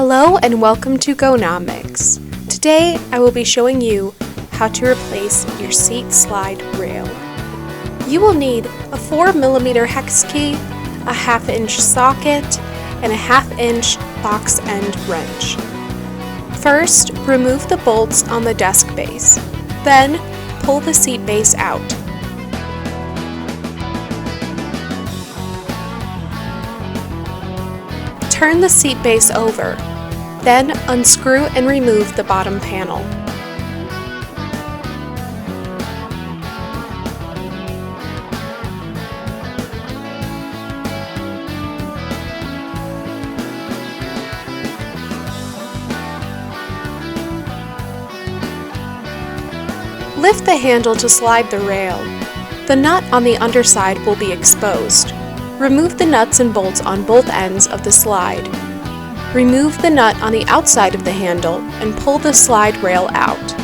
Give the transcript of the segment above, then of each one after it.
Hello and welcome to Gonomics. Today I will be showing you how to replace your seat slide rail. You will need a 4mm hex key, a 1/2 inch socket, and a 1/2 inch box end wrench. First, remove the bolts on the desk base. Then, pull the seat base out. Turn the seat base over, then unscrew and remove the bottom panel. Lift the handle to slide the rail. The nut on the underside will be exposed. Remove the nuts and bolts on both ends of the slide. Remove the nut on the outside of the handle and pull the slide rail out.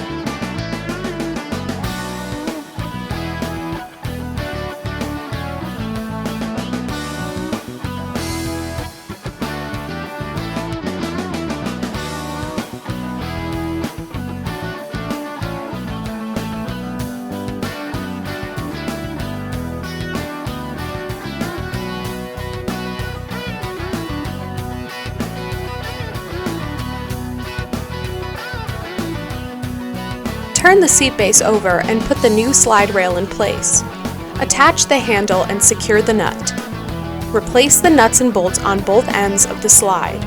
Turn the seat base over and put the new slide rail in place. Attach the handle and secure the nut. Replace the nuts and bolts on both ends of the slide.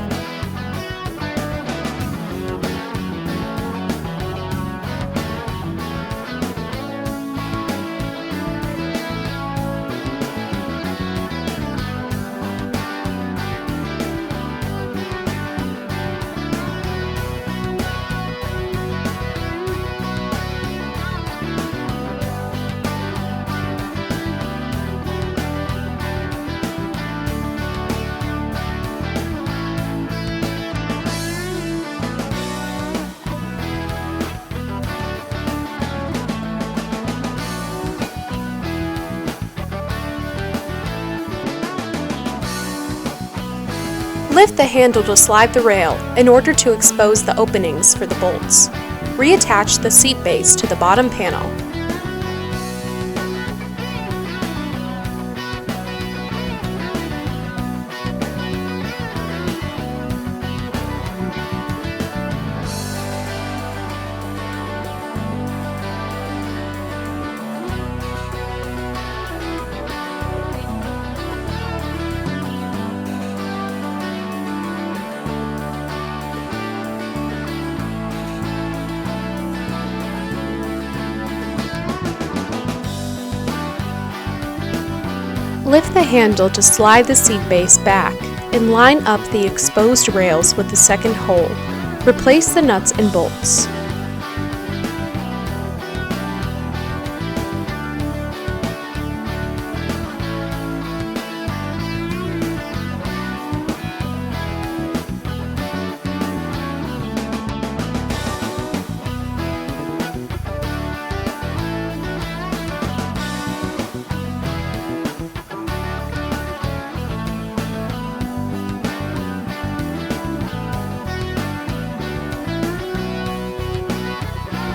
Lift the handle to slide the rail in order to expose the openings for the bolts. Reattach the seat base to the bottom panel. Lift the handle to slide the seat base back and line up the exposed rails with the second hole. Replace the nuts and bolts.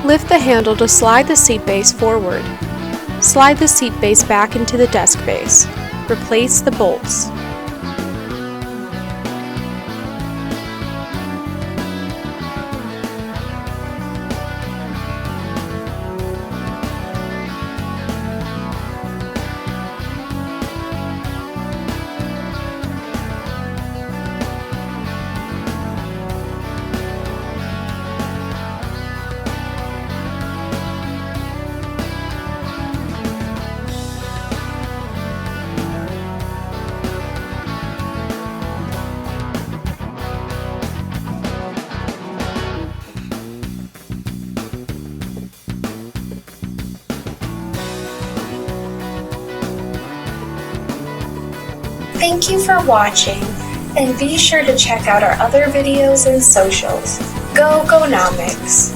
Lift the handle to slide the seat base forward. Slide the seat base back into the desk base. Replace the bolts. Thank you for watching, and be sure to check out our other videos and socials. Go Gonomics!